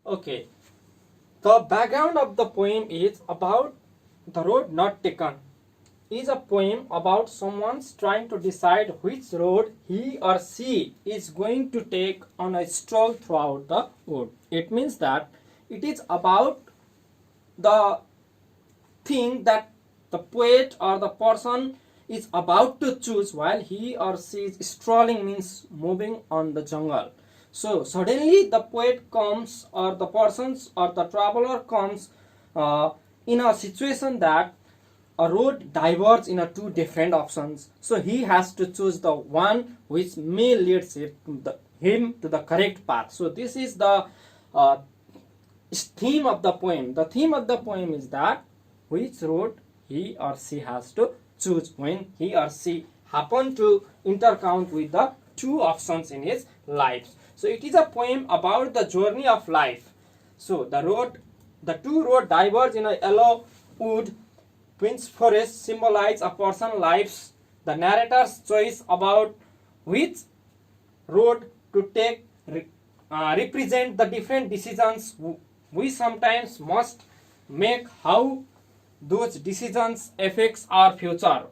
Okay, the background of the poem is about the road not taken. Is a poem about someone's trying to decide which road he or she is going to take on a stroll throughout the wood. It means that it is about the thing that the poet or the person is about to choose while he or she is strolling, means moving on the jungle. So suddenly the poet comes, or the persons or the traveler comes in a situation that a road diverges in a two different options. So he has to choose the one which may leads him to the correct path. So this is the uh, theme of the poem. The theme of the poem is that which road he or she has to choose when he or she happen to intercount with the two options in his life. So it is a poem about the journey of life. So the two road diverge in a yellow wood. Queen's forest symbolize a person's lives. The narrator's choice about which road to take represent the different decisions we sometimes must make, how those decisions affects our future.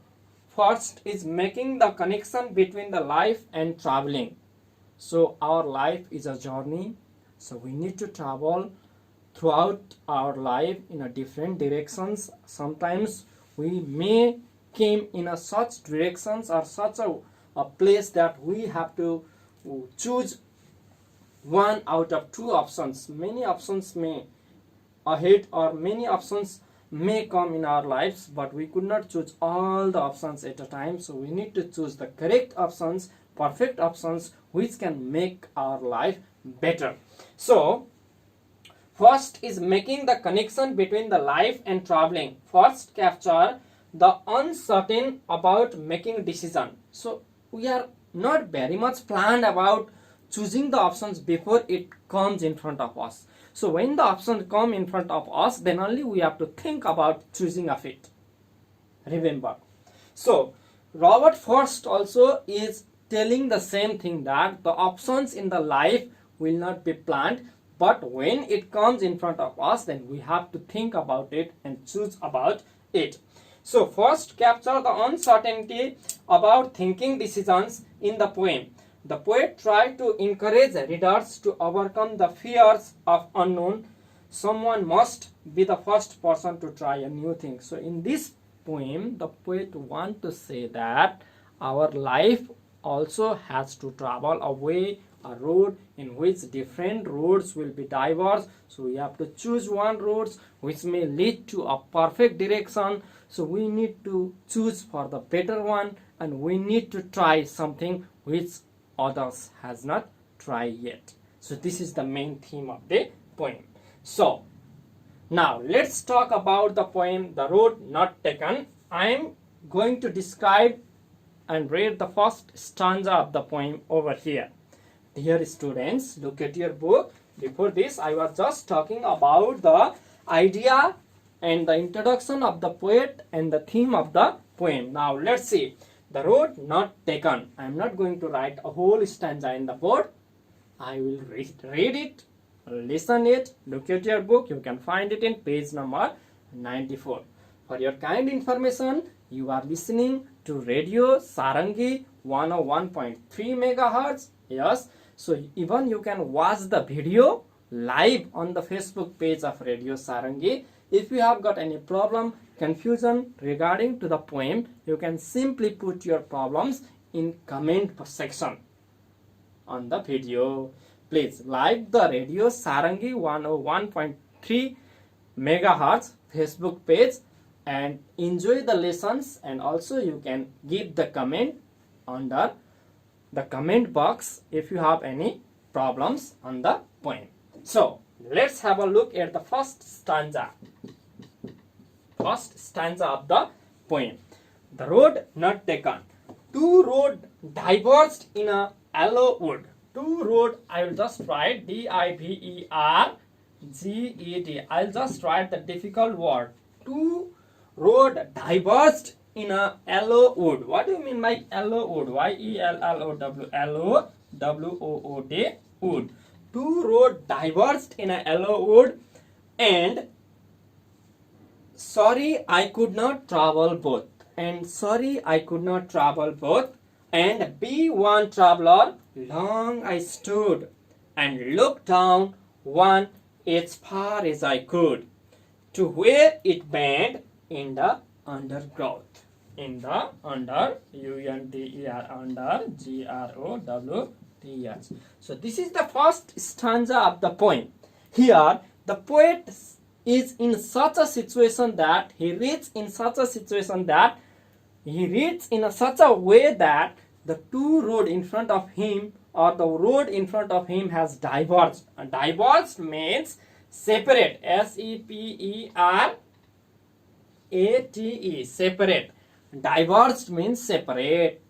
First is making the connection between the life and traveling. So our life is a journey, so we need to travel throughout our life in a different directions. Sometimes we may came in a such directions or such a place that we have to choose one out of two options. Many options may ahead, or many options may come in our lives, but we could not choose all the options at a time. So we need to choose the correct options, perfect options, which can make our life better. So first is making the connection between the life and traveling. First capture the uncertain about making decision. So we are not very much planned about choosing the options before it comes in front of us. So when the options come in front of us, then only we have to think about choosing of it. Remember. So Robert Frost also is telling the same thing, that the options in the life will not be planned, but when it comes in front of us, then we have to think about it and choose about it. So first capture the uncertainty about thinking decisions in the poem. The poet tried to encourage readers to overcome the fears of unknown. Someone must be the first person to try a new thing. So in this poem, the poet wants to say that our life also has to travel away a road in which different roads will be diverse. So we have to choose one road which may lead to a perfect direction. So we need to choose for the better one, and we need to try something which others has not tried yet. So this is the main theme of the poem. So now let's talk about the poem The Road Not Taken. I am going to describe and read the first stanza of the poem over here. Dear students, look at your book. Before this, I was just talking about the idea and the introduction of the poet and the theme of the poem. Now let's see. The road not taken. I am not going to write a whole stanza in the board. I will read it, listen it, look at your book. You can find it in page number 94. For your kind information, you are listening to Radio Sarangi 101.3 megahertz. Yes, so even you can watch the video live on the Facebook page of Radio Sarangi. If you have got any problem, confusion regarding to the poem, you can simply put your problems in comment section on the video. Please like the Radio Sarangi 101.3 megahertz Facebook page and enjoy the lessons, and also you can give the comment under the comment box if you have any problems on the poem. So let's have a look at the first stanza. First stanza of the poem. The road not taken. Two roads diverged in a yellow wood. Two road, I will just write Diverged. I'll just write the difficult word. Two road diverged in a yellow wood. What do you mean by yellow wood? Yellow wood. Wood. two roads diverged in a yellow wood, and sorry I could not travel both. And sorry I could not travel both. And be one traveler, long I stood and looked down one as far as I could, to where it bent in the undergrowth. In the under, U-N-D-E-R, under, G-R-O-W-T-H. So this is the first stanza of the poem. Here, the poet is in such a situation that he reads in such a way that the two road in front of him, or the road in front of him, has diverged. And diverged means separate. S-E-P-E-R-A-T-E. Separate. Diverged means separate.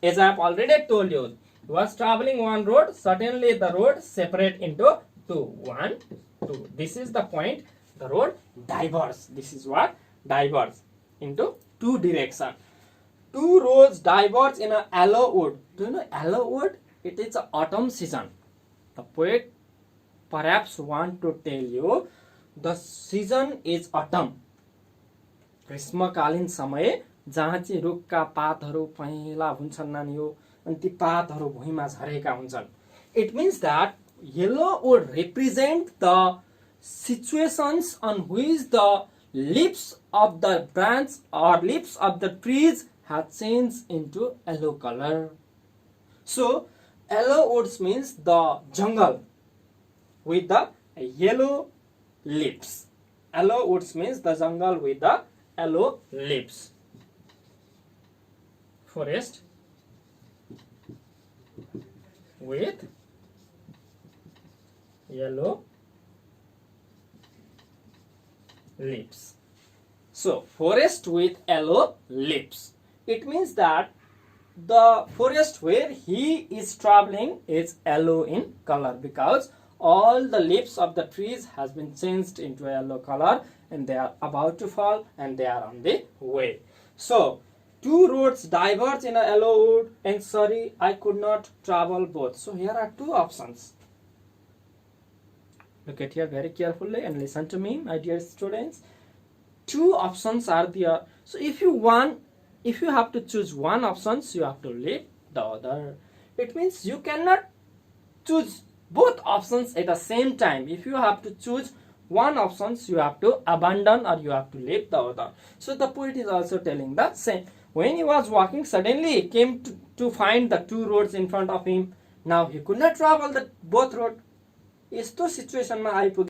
As I have already told you, was traveling one road, suddenly the road separate into two. One, two. This is the point. The road diverged. This is what? Diverged into two directions. Two roads diverge in a yellow wood. Do you know yellow wood? It is autumn season. The poet perhaps want to tell you the season is autumn. ग्रीष्मकालीन समय जहाँ चाहिँ रुखका पातहरू पहेँला हुन्छन् नानी हो, अनि ती पातहरू भुइँमा झरेका हुन्छन्. It means that yellow would represent the situations on which the leaves of the branch or leaves of the trees have changed into yellow color. So yellow woods means the jungle with the yellow leaves. Yellow woods means the jungle with the yellow leaves. Forest with yellow leaves. So forest with yellow leaves. It means that the forest where he is traveling is yellow in color, because all the leaves of the trees has been changed into a yellow color, and they are about to fall, and they are on the way. So two roads diverge in a yellow wood, and sorry I could not travel both. So here are two options. Look at here very carefully and listen to me, my dear students. Two options are there. So if you have to choose one option, you have to leave the other. It means you cannot choose both options at the same time. If you have to choose one option, you have to abandon or you have to leave the other. So the poet is also telling the same. When he was walking, suddenly he came to find the two roads in front of him. Now he could not travel the both road. यस्तो सिचुएसनमा आइपुगे